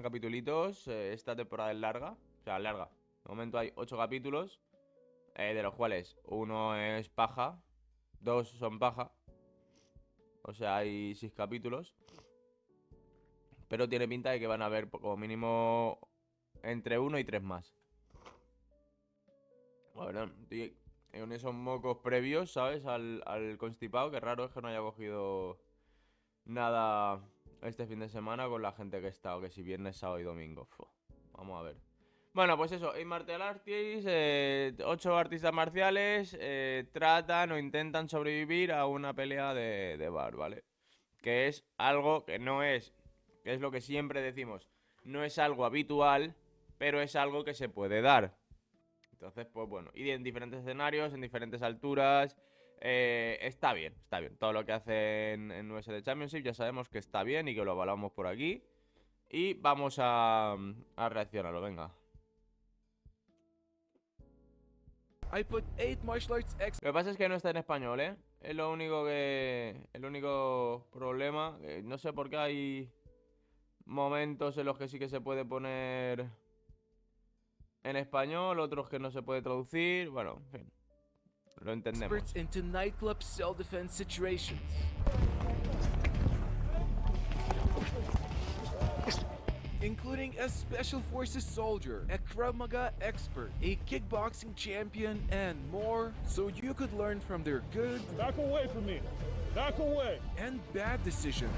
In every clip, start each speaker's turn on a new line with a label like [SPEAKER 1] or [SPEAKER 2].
[SPEAKER 1] capitulitos. Esta temporada es larga. O sea, larga. De momento hay 8 capítulos. De los cuales uno es paja. 2 son paja. O sea, hay 6 capítulos. Pero tiene pinta de que van a haber como mínimo entre 1 y 3 más. Bueno, estoy en esos mocos previos, ¿sabes? Al constipado. Que raro es que no haya cogido nada este fin de semana con la gente que he estado. Que si viernes, sábado y domingo. Vamos a ver. Bueno, pues eso, hay martial arts, 8 artistas marciales tratan o intentan sobrevivir a una pelea de bar, ¿vale? Que es algo que no es, que es lo que siempre decimos, no es algo habitual, pero es algo que se puede dar. Entonces, pues bueno, y en diferentes escenarios, en diferentes alturas, está bien, está bien. Todo lo que hacen en USD Championship ya sabemos que está bien y que lo avalamos por aquí. Y vamos a reaccionarlo, venga. Lo que pasa es que no está en español, ¿eh? Es lo único que... El único problema. No sé por qué hay momentos en los que sí que se puede poner en español, otros que no se puede traducir. Bueno, en fin. Lo entendemos.
[SPEAKER 2] Into nightclub self-defense situations. Including a Special Forces soldier, a Krav Maga expert, a kickboxing champion, and more, so you could learn from their good
[SPEAKER 3] Back away from me. Back away.
[SPEAKER 2] and bad decisions.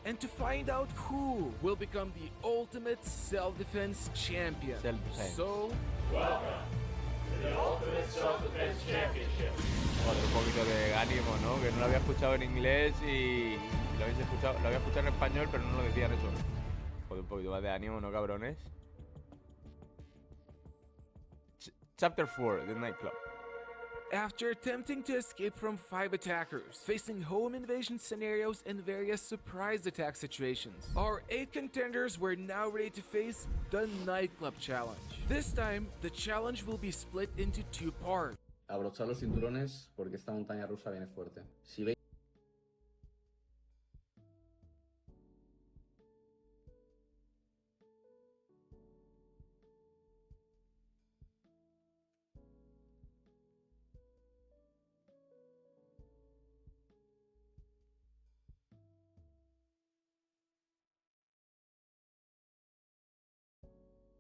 [SPEAKER 2] And to find out who will become the ultimate self-defense champion.
[SPEAKER 1] Self-defense.
[SPEAKER 2] So,
[SPEAKER 1] Joder, un poquito de ánimo, ¿no? Que no lo había escuchado en inglés y lo habéis escuchado, lo había escuchado en español, pero no lo decían eso. Joder, un poquito más de ánimo, ¿no, cabrones? Chapter 4, The Nightclub.
[SPEAKER 2] after attempting to escape from 5 attackers, facing home invasion scenarios and various surprise attack situations, our 8 contenders were now ready to face the Nightclub Challenge. This time, the challenge will be split into 2 parts.
[SPEAKER 4] Abrochar los cinturones porque esta montaña rusa viene fuerte. Si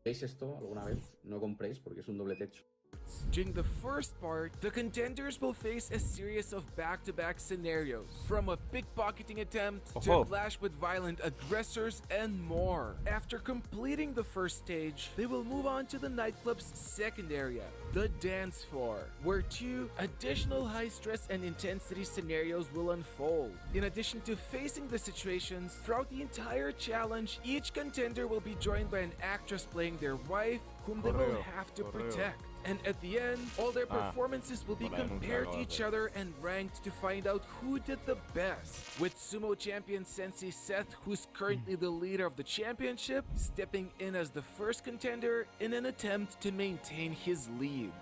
[SPEAKER 4] veis esto alguna vez, no compréis porque es un doble techo.
[SPEAKER 2] During the first part, the contenders will face a series of back-to-back scenarios, from a pickpocketing attempt to
[SPEAKER 1] Oh.
[SPEAKER 2] a clash with violent aggressors and more. After completing the first stage, they will move on to the nightclub's second area, the dance floor, where 2 additional high-stress and intensity scenarios will unfold. In addition to facing the situations, throughout the entire challenge, each contender will be joined by an actress playing their wife, whom they will
[SPEAKER 1] Correo,
[SPEAKER 2] have to
[SPEAKER 1] correo.
[SPEAKER 2] protect. And at the end, all their
[SPEAKER 1] Ah,
[SPEAKER 2] performances will be
[SPEAKER 1] por la
[SPEAKER 2] compared to
[SPEAKER 1] denuncia,
[SPEAKER 2] each other and ranked to find out who did the best. With sumo champion Sensei Seth, who's currently the leader of the championship, stepping in as the first contender in an attempt to maintain his lead.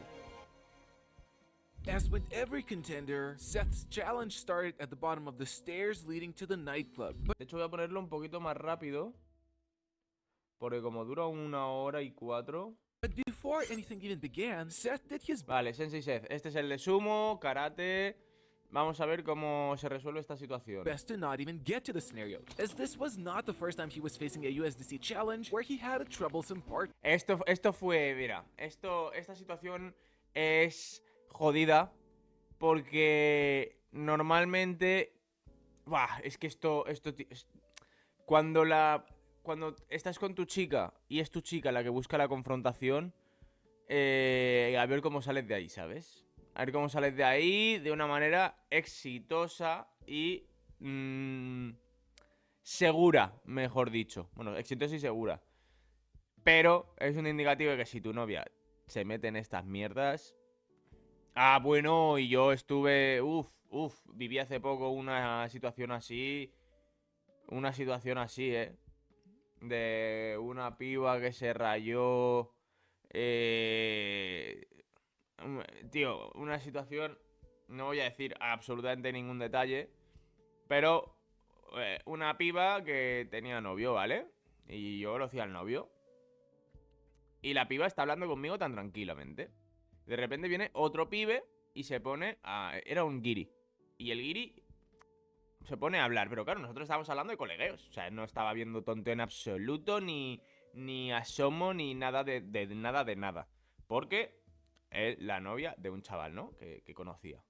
[SPEAKER 2] As with every contender, Seth's challenge started at the bottom of the stairs leading to the nightclub. But
[SPEAKER 1] De hecho, voy a ponerlo un poquito más rápido. Porque como dura 1 hora y 4.
[SPEAKER 2] before anything even began, Seth did his
[SPEAKER 1] Vale, Sensei Seth. Este es el de sumo, karate. Vamos a ver cómo se resuelve esta situación.
[SPEAKER 2] best to not even get to the scenario, as this was not the first time he was facing a USDC challenge where he had a troublesome part.
[SPEAKER 1] Esto fue, mira, esta situación es jodida porque normalmente, es que cuando estás con tu chica y es tu chica la que busca la confrontación, a ver cómo sales de ahí, ¿sabes? A ver cómo sales de ahí de una manera exitosa y segura, mejor dicho. Bueno, exitosa y segura. Pero es un indicativo de que si tu novia se mete en estas mierdas... Ah, bueno, y yo estuve... viví hace poco una situación así... Una situación así, de una piba que se rayó... Tío, una situación... No voy a decir absolutamente ningún detalle. Pero una piba que tenía novio, ¿vale? Y yo conocía al novio. Y la piba está hablando conmigo tan tranquilamente. De repente viene otro pibe y se pone a... Era un guiri. Y el guiri se pone a hablar. Pero claro, nosotros estábamos hablando de colegueos. O sea, no estaba viendo tonto en absoluto, ni asomo, ni nada de nada de nada. Porque es la novia de un chaval, ¿no? Que conocía.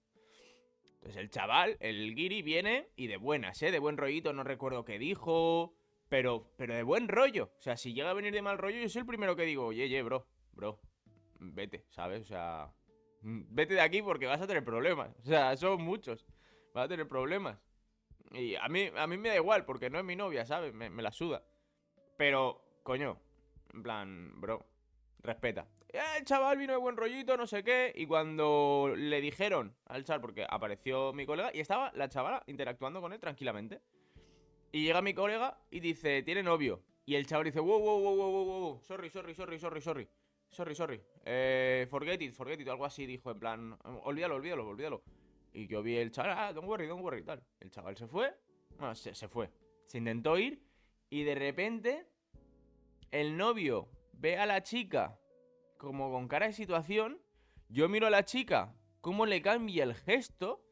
[SPEAKER 1] Entonces el chaval, el guiri, viene y de buenas, ¿eh? De buen rollito, no recuerdo qué dijo... Pero de buen rollo. O sea, si llega a venir de mal rollo, yo soy el primero que digo, oye, bro, vete, ¿sabes? O sea, vete de aquí porque vas a tener problemas. O sea, son muchos. Vas a tener problemas. Y a mí me da igual porque no es mi novia, ¿sabes? Me la suda. Pero, coño, en plan, bro, respeta. El chaval vino de buen rollito, no sé qué. Y cuando le dijeron al chaval, porque apareció mi colega y estaba la chavala interactuando con él tranquilamente. Y llega mi colega y dice, tiene novio. Y el chaval dice, wow. Sorry. Forget it, algo así dijo, en plan, olvídalo. Y yo vi el chaval, don't worry, tal. El chaval se fue, bueno, se fue. Se intentó ir y de repente el novio ve a la chica como con cara de situación. Yo miro a la chica, cómo le cambia el gesto.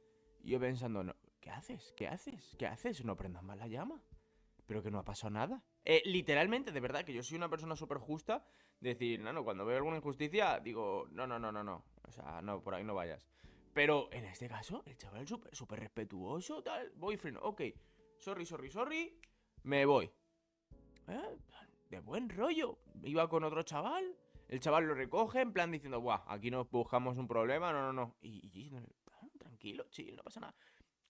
[SPEAKER 1] Y yo pensando, no, ¿qué haces? No prendas más la llama. Pero que no ha pasado nada. Literalmente, de verdad, que yo soy una persona súper justa. Decir, no, cuando veo alguna injusticia, digo, no. O sea, no, por ahí no vayas. Pero en este caso, el chaval súper respetuoso, tal. Boyfriend, ok. Sorry. Me voy. De buen rollo. Iba con otro chaval. El chaval lo recoge en plan diciendo, buah, aquí nos buscamos un problema. No. Y tranquilo, chill, no pasa nada.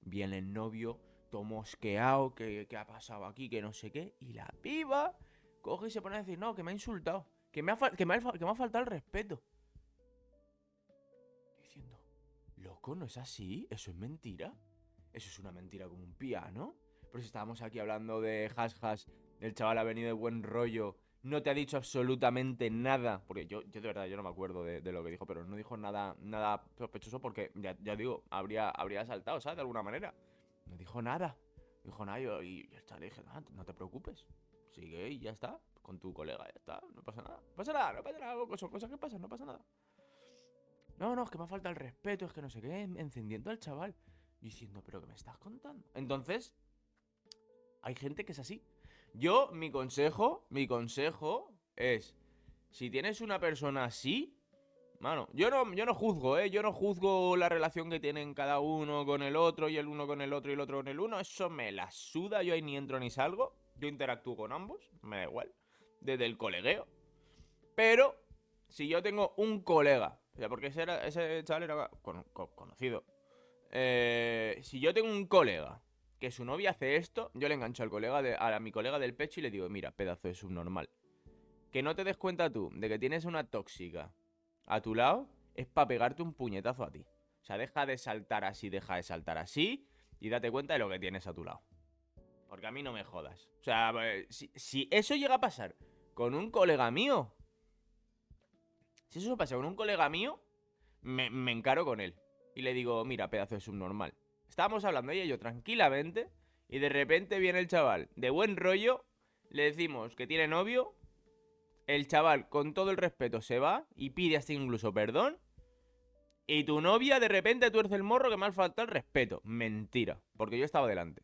[SPEAKER 1] Viene el novio, todo mosqueado, que ha pasado aquí, que no sé qué. Y la piba coge y se pone a decir, no, que me ha insultado. Que me ha faltado el respeto. Diciendo, loco, ¿no es así? ¿Eso es mentira? Eso es una mentira como un piano. Pero si estábamos aquí hablando de hash, el chaval ha venido de buen rollo, no te ha dicho absolutamente nada. Porque yo de verdad, yo no me acuerdo de lo que dijo, pero no dijo nada sospechoso porque, ya digo, habría saltado, ¿sabes? De alguna manera. No dijo nada. Y el chaval le dije, no te preocupes. Sigue y ya está. Con tu colega, ya está. No pasa nada. No pasa nada. Son cosas que pasan, no pasa nada. No, es que me falta el respeto, es que no sé qué. Encendiendo al chaval. Diciendo, ¿pero qué me estás contando? Entonces, hay gente que es así. Mi consejo es, si tienes una persona así, mano, yo no juzgo, yo no juzgo la relación que tienen cada uno con el otro, y el uno con el otro y el otro con el uno, eso me la suda, yo ahí ni entro ni salgo, yo interactúo con ambos, me da igual, desde el colegueo. Pero, si yo tengo un colega, o sea, porque ese chaval era conocido, si yo tengo un colega que su novia hace esto, yo le engancho a mi colega del pecho y le digo, mira, pedazo de subnormal, que no te des cuenta tú de que tienes una tóxica a tu lado, es para pegarte un puñetazo a ti. O sea, deja de saltar así y date cuenta de lo que tienes a tu lado. Porque a mí no me jodas. O sea, si eso llega a pasar con un colega mío, me encaro con él. Y le digo, mira, pedazo de subnormal. Estábamos hablando ella y yo tranquilamente y de repente viene el chaval de buen rollo, le decimos que tiene novio, el chaval con todo el respeto se va y pide hasta incluso perdón y tu novia de repente tuerce el morro que me ha faltado el respeto. Mentira, porque yo estaba delante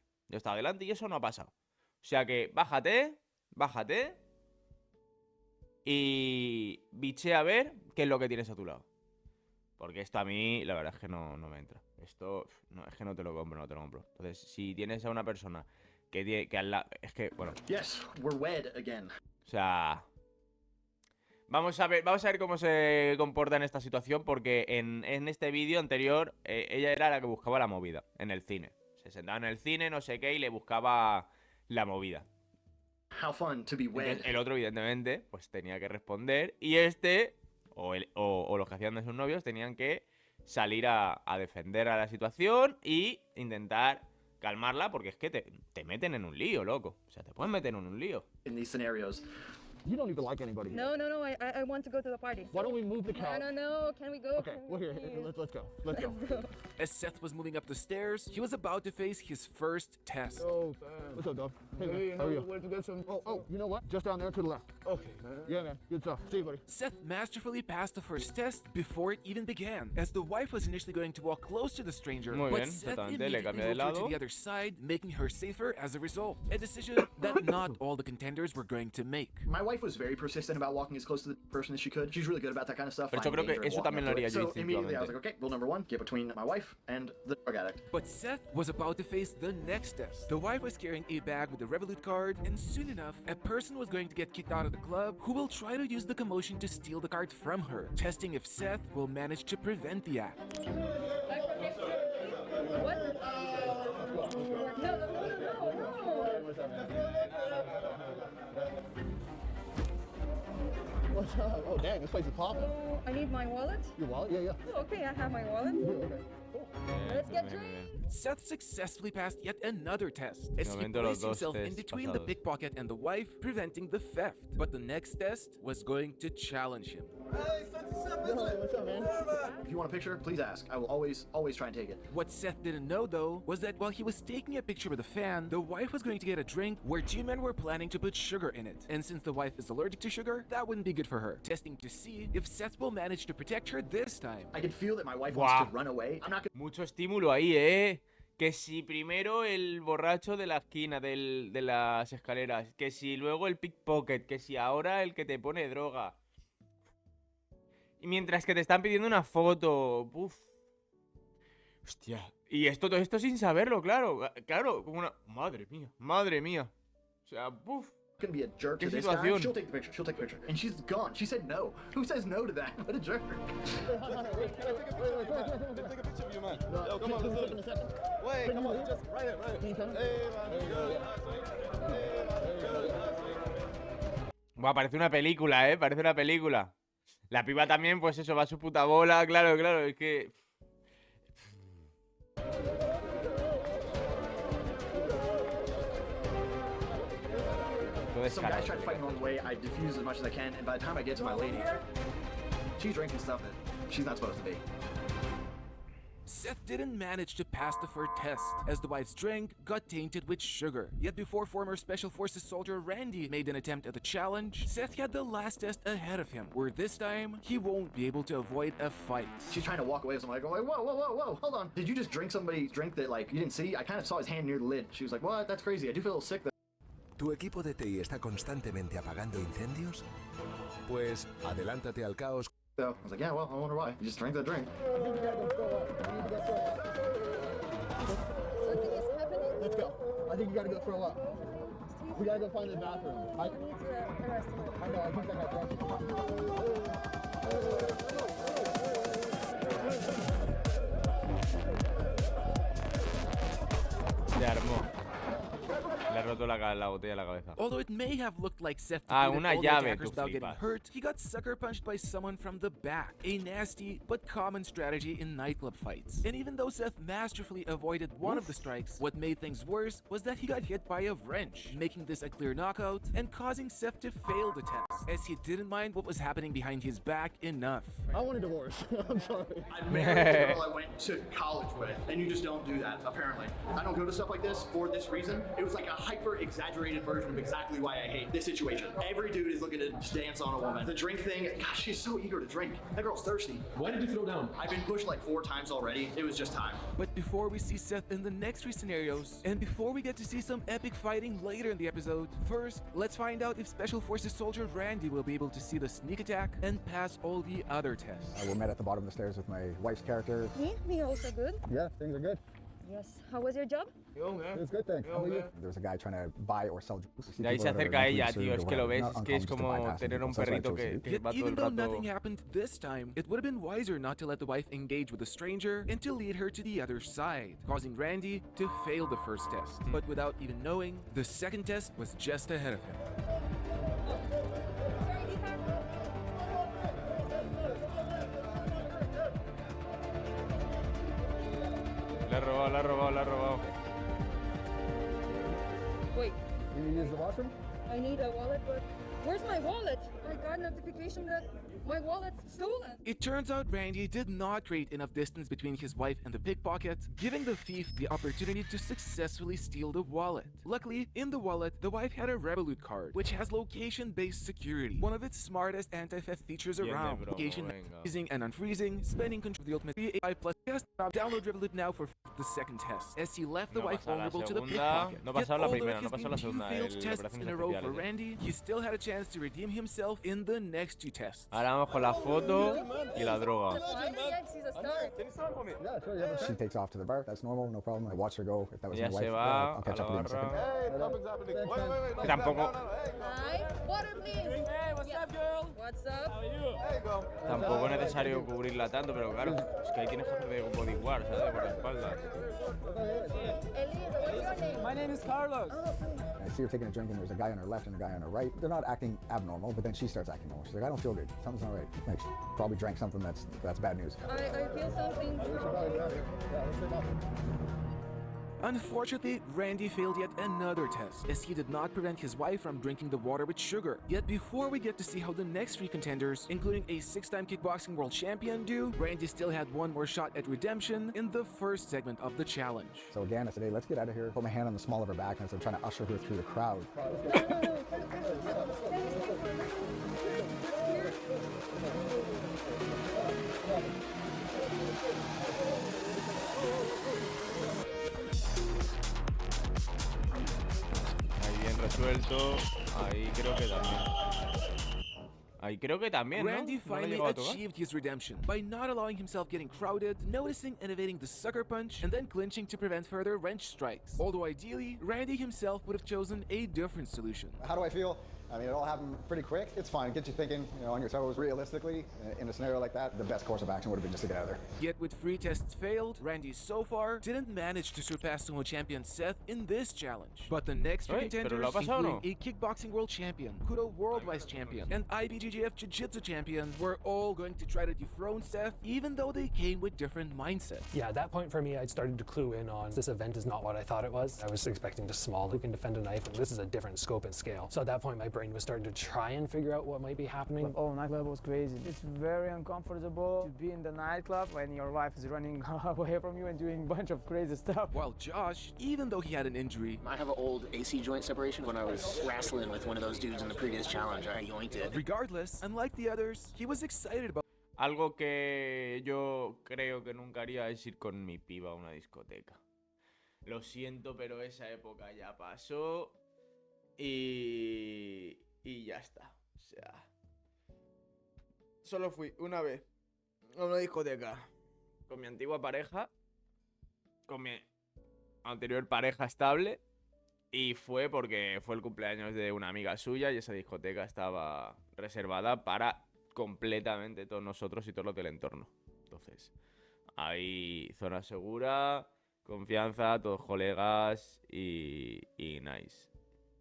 [SPEAKER 1] y eso no ha pasado. O sea que bájate y bichea a ver qué es lo que tienes a tu lado. Porque esto a mí, la verdad es que no me entra. Esto, no, es que no te lo compro. Entonces, si tienes a una persona que al lado... Es que, bueno...
[SPEAKER 5] Yes, we're wed again.
[SPEAKER 1] O sea... Vamos a ver cómo se comporta en esta situación, porque en este vídeo anterior, ella era la que buscaba la movida en el cine. Se sentaba en el cine, no sé qué, y le buscaba la movida.
[SPEAKER 5] How fun to be wed.
[SPEAKER 1] Entonces, el otro, evidentemente, pues tenía que responder, y o los que hacían de sus novios tenían que salir a defender a la situación y intentar calmarla, porque es que te meten en un lío, loco. O sea, te pueden meter en un lío.
[SPEAKER 5] In these scenarios,
[SPEAKER 6] You don't even like anybody.
[SPEAKER 7] No, I want to go to the party.
[SPEAKER 6] Why don't we move the couch?
[SPEAKER 7] No, can we go?
[SPEAKER 6] Okay,
[SPEAKER 7] Can
[SPEAKER 6] well, here,
[SPEAKER 7] we-
[SPEAKER 6] let's go. Let's go.
[SPEAKER 2] As Seth was moving up the stairs, he was about to face his first test.
[SPEAKER 6] Oh, man. What's up, dog? Hey, man. How are you? Where to get some? Oh, you know what? Just down there to the left. Okay, man. Yeah, man. Good stuff. See you, buddy.
[SPEAKER 2] Seth masterfully passed the first test before it even began, as the wife was initially going to walk close to the stranger,
[SPEAKER 1] Muy
[SPEAKER 2] but
[SPEAKER 1] bien,
[SPEAKER 2] Seth
[SPEAKER 1] exactamente, le
[SPEAKER 2] immediately
[SPEAKER 1] cambia de
[SPEAKER 2] moved her to
[SPEAKER 1] lado.
[SPEAKER 2] the other side, making her safer as a result. A decision that not all the contenders were going to make.
[SPEAKER 5] My wife was very persistent about walking as close to the person as she could. She's really good about that kind of stuff.
[SPEAKER 1] Pero yo
[SPEAKER 5] finding
[SPEAKER 1] creo que
[SPEAKER 5] danger and
[SPEAKER 1] eso
[SPEAKER 5] walking
[SPEAKER 1] también
[SPEAKER 5] up
[SPEAKER 1] lo
[SPEAKER 5] to it.
[SPEAKER 1] haría yo
[SPEAKER 5] So immediately I was
[SPEAKER 1] instintivamente.
[SPEAKER 5] like, okay, rule number one, get between my wife and the drug addict.
[SPEAKER 2] But Seth was about to face the next test. The wife was carrying a bag with the Revolut card, and soon enough, a person was going to get kicked out of the club who will try to use the commotion to steal the card from her, testing if Seth will manage to prevent the act.
[SPEAKER 7] What? No.
[SPEAKER 6] What's up? Oh, dang, this place is popping.
[SPEAKER 7] Oh, I need my wallet.
[SPEAKER 6] Your wallet? Yeah.
[SPEAKER 7] Oh, okay, I have my wallet.
[SPEAKER 6] Okay.
[SPEAKER 7] Let's get
[SPEAKER 1] Bien, bien,
[SPEAKER 7] drinks.
[SPEAKER 1] bien.
[SPEAKER 2] Seth successfully passed yet another test, as he
[SPEAKER 1] momento,
[SPEAKER 2] placed
[SPEAKER 1] los dos
[SPEAKER 2] himself in
[SPEAKER 1] tests
[SPEAKER 2] between the
[SPEAKER 1] pasados.
[SPEAKER 2] pickpocket and the wife, preventing the theft. But the next test was going to challenge him.
[SPEAKER 6] What's up, man?
[SPEAKER 5] If you want a picture, please ask. I will always try and take it.
[SPEAKER 2] What Seth didn't know, though, was that while he was taking a picture with a fan, the wife was going to get a drink where two men were planning to put sugar in it. And since the wife is allergic to sugar, that wouldn't be good for her. Testing to see if Seth will manage to protect her this time.
[SPEAKER 5] I can feel that my wife
[SPEAKER 1] Wow.
[SPEAKER 5] wants to run away. I'm not gonna
[SPEAKER 1] Mucho estímulo ahí, ¿eh? Que si primero el borracho de la esquina de las escaleras, que si luego el pickpocket, que si ahora el que te pone droga. Y mientras que te están pidiendo una foto. Uf. Hostia. Y todo esto sin saberlo, claro. Claro, como una. Madre mía, madre mía. O sea, uf.
[SPEAKER 5] gonna be a jerk
[SPEAKER 1] ¿Qué
[SPEAKER 5] to this guy.
[SPEAKER 1] situación?
[SPEAKER 5] She'll take the picture. She'll take the picture. And she's gone. She said no. Who says no to that? What a jerk.
[SPEAKER 3] Take a picture of you, man. Yo, come on, let's do it. Wait, come on, just right it. Hey, man, good.
[SPEAKER 1] Buah, parece una película, parece una película. La piba también, pues eso, va a su puta bola. Claro, claro, es que. Todo
[SPEAKER 5] Some guys
[SPEAKER 1] descarado.
[SPEAKER 5] try to fight me on the way. I diffuse as much as I can, and by the time I get to my lady, she's drinking stuff that she's not supposed to be.
[SPEAKER 2] Seth didn't manage to pass the first test, as the wife's drink got tainted with sugar. Yet before former Special Forces soldier Randy made an attempt at the challenge, Seth had the last test ahead of him, where this time, he won't be able to avoid a fight.
[SPEAKER 5] She's trying to walk away with something. I go like, whoa, hold on. Did you just drink somebody's drink that like you didn't see? I kind of saw his hand near the lid. She was like, what? That's crazy. I do feel a little sick though.
[SPEAKER 8] ¿Tu equipo de TI está constantemente apagando incendios? Pues adelántate al caos.
[SPEAKER 5] So I was like, yeah, well, I wonder why. You just drank that drink.
[SPEAKER 7] Something is happening.
[SPEAKER 6] Let's go. I think you gotta go throw up. We gotta go find the bathroom.
[SPEAKER 7] We need to arrest him.
[SPEAKER 6] I know, I think I got drunk.
[SPEAKER 1] Se armó. Le he roto la botella a la cabeza.
[SPEAKER 2] Although it may have looked like Seth
[SPEAKER 1] Ah,
[SPEAKER 2] defeated
[SPEAKER 1] una
[SPEAKER 2] all the
[SPEAKER 1] llave,
[SPEAKER 2] attackers
[SPEAKER 1] tú
[SPEAKER 2] without getting
[SPEAKER 1] flipas.
[SPEAKER 2] hurt, he got sucker punched by someone from the back. A nasty but common strategy in nightclub fights. And even though Seth masterfully avoided one of the strikes, what made things worse was that he got hit by a wrench, making this a clear knockout and causing Seth to fail the test, as he didn't mind what was happening behind his back enough.
[SPEAKER 6] I want a divorce. I'm sorry.
[SPEAKER 5] I married the girl I went to college with, and you just don't do that, apparently. I don't go to stuff like this for this reason. It was like a hyper-exaggerated version of exactly why I hate this situation. Every dude is looking to dance on a woman. The drink thing, gosh, she's so eager to drink. That girl's thirsty.
[SPEAKER 3] Why did you throw down?
[SPEAKER 5] I've been pushed like 4 times already. It was just time.
[SPEAKER 2] But before we see Seth in the next 3 scenarios, and before we get to see some epic fighting later in the episode, first, let's find out if Special Forces soldier Randy will be able to see the sneak attack and pass all the other tests.
[SPEAKER 6] We met at the bottom of the stairs with my wife's character.
[SPEAKER 7] Me also good.
[SPEAKER 6] Yeah, things are good.
[SPEAKER 7] Yes. How was your job?
[SPEAKER 6] It's good, thanks. How about you? There was a guy trying to buy or sell drugs.
[SPEAKER 1] Y ahí se acerca a ella, tío. Es que lo ves, es que es como tener un perrito que
[SPEAKER 2] Yet
[SPEAKER 1] va todo
[SPEAKER 2] even
[SPEAKER 1] el
[SPEAKER 2] though
[SPEAKER 1] rato.
[SPEAKER 2] nothing happened this time, it would have been wiser not to let the wife engage with the stranger and to lead her to the other side, causing Randy to fail the first test. But without even knowing, the second test was just ahead of him.
[SPEAKER 1] Le ha robado, le ha robado, le ha robado.
[SPEAKER 7] Wait,
[SPEAKER 6] You need to use the washroom?
[SPEAKER 7] I need a wallet, but Where's my wallet? I got notification that my wallet's stolen.
[SPEAKER 2] It turns out Randy did not create enough distance between his wife and the pickpocket, giving the thief the opportunity to successfully steal the wallet. Luckily, in the wallet, the wife had a Revolut card, which has location-based security, one of its smartest anti-theft features
[SPEAKER 1] Bien de
[SPEAKER 2] around.
[SPEAKER 1] broma,
[SPEAKER 2] Location
[SPEAKER 1] venga.
[SPEAKER 2] freezing and unfreezing, spending control of the ultimate AI plus test. Download Revolut now for the second test, as he left the
[SPEAKER 1] No
[SPEAKER 2] wife
[SPEAKER 1] pasa la
[SPEAKER 2] vulnerable to the
[SPEAKER 1] segunda,
[SPEAKER 2] pickpocket.
[SPEAKER 1] no
[SPEAKER 2] Yet
[SPEAKER 1] pasó la
[SPEAKER 2] although
[SPEAKER 1] primera,
[SPEAKER 2] it
[SPEAKER 1] no
[SPEAKER 2] has
[SPEAKER 1] pasó
[SPEAKER 2] been
[SPEAKER 1] la
[SPEAKER 2] two
[SPEAKER 1] segunda,
[SPEAKER 2] failed
[SPEAKER 1] el
[SPEAKER 2] tests
[SPEAKER 1] operaciones
[SPEAKER 2] in a row for
[SPEAKER 1] especiales.
[SPEAKER 2] Randy, he still had a chance to redeem himself in the next two tests.
[SPEAKER 1] Ahora vamos con la foto y la droga.
[SPEAKER 7] Finally, yes, he's a star.
[SPEAKER 3] Can you sign for me?
[SPEAKER 6] Yeah, sure. Yeah,
[SPEAKER 9] She takes off to the bar. That's normal, no problem. I watch her go. If that was
[SPEAKER 1] Ya
[SPEAKER 9] my wife,
[SPEAKER 1] se
[SPEAKER 9] yeah,
[SPEAKER 1] va
[SPEAKER 9] I'll
[SPEAKER 1] a
[SPEAKER 9] catch
[SPEAKER 1] la
[SPEAKER 9] up with you in a second.
[SPEAKER 1] barra.
[SPEAKER 3] Hey, nothing's happening. Wait.
[SPEAKER 1] Tampoco.
[SPEAKER 3] No, hey.
[SPEAKER 7] Hi. Water, please. Hey, what's up, girl? What's up?
[SPEAKER 3] There you go.
[SPEAKER 1] Tampoco es necesario cubrirla tanto, pero claro, es que ahí tienes que hacer de bodyguard, ¿sabes? Por la espalda.
[SPEAKER 7] Elisa, what's your name?
[SPEAKER 10] My name is Carlos.
[SPEAKER 9] I see her taking a drink, and there's a guy on her left and a guy on her right. They're not acting abnormal, but then she starts acting normal. She's like, I don't feel good. Something's not right. Like, she probably drank something that's bad news.
[SPEAKER 7] I feel something.
[SPEAKER 2] Unfortunately, Randy failed yet another test, as he did not prevent his wife from drinking the water with sugar. Yet before we get to see how the next three contenders, including a 6-time kickboxing world champion, do, Randy still had one more shot at redemption in the first segment of the challenge.
[SPEAKER 9] So again, I said, hey, let's get out of here. Put my hand on the small of her back, and so I'm trying to usher her through the crowd.
[SPEAKER 1] Ahí bien resuelto. Ahí creo que también. Ahí creo que también, ¿no?
[SPEAKER 2] Randy
[SPEAKER 1] ¿No lo
[SPEAKER 2] finally
[SPEAKER 1] llegó a tocar?
[SPEAKER 2] achieved his redemption by not allowing himself getting crowded, noticing and evading the sucker punch, and then clinching to prevent further wrench strikes. Although ideally, Randy himself would have chosen a different solution.
[SPEAKER 9] How do I feel? I mean, it all happened pretty quick. It's fine. It gets you thinking, on your toes. Realistically, in a scenario like that, the best course of action would have been just to get out of there.
[SPEAKER 2] Yet with 3 tests failed, Randy so far didn't manage to surpass sumo champion Seth in this challenge. But the next 3
[SPEAKER 1] Hey, pero
[SPEAKER 2] contenders,
[SPEAKER 1] lo ha pasado,
[SPEAKER 2] including
[SPEAKER 1] ¿no?
[SPEAKER 2] a kickboxing world champion, Kudo world vice champion, and IBJJF jiu-jitsu champion, were all going to try to dethrone Seth, even though they came with different mindsets.
[SPEAKER 10] Yeah, at that point for me, I started to clue in on this event is not what I thought it was. I was expecting just small, who can defend a knife, and this is a different scope and scale. So at that point, my brain was starting to try and figure out what might be happening.
[SPEAKER 11] Oh, nightclub was crazy. It's very uncomfortable to be in the nightclub when your wife is running away from you and doing a bunch of crazy stuff.
[SPEAKER 2] While Josh, even though he had an injury,
[SPEAKER 12] I have an old AC joint separation. When I was wrestling with one of those dudes in the previous challenge, I yoinked it.
[SPEAKER 2] regardless, unlike the others, he was excited about
[SPEAKER 1] Algo que yo creo que nunca haría es ir con mi piba a una discoteca. Lo siento, pero esa época ya pasó y ya está. O sea, solo fui una vez a una discoteca con mi antigua pareja, con mi anterior pareja estable, y fue porque fue el cumpleaños de una amiga suya y esa discoteca estaba reservada para completamente todos nosotros y todos los del entorno. Entonces, hay zona segura, confianza, todos colegas y nice.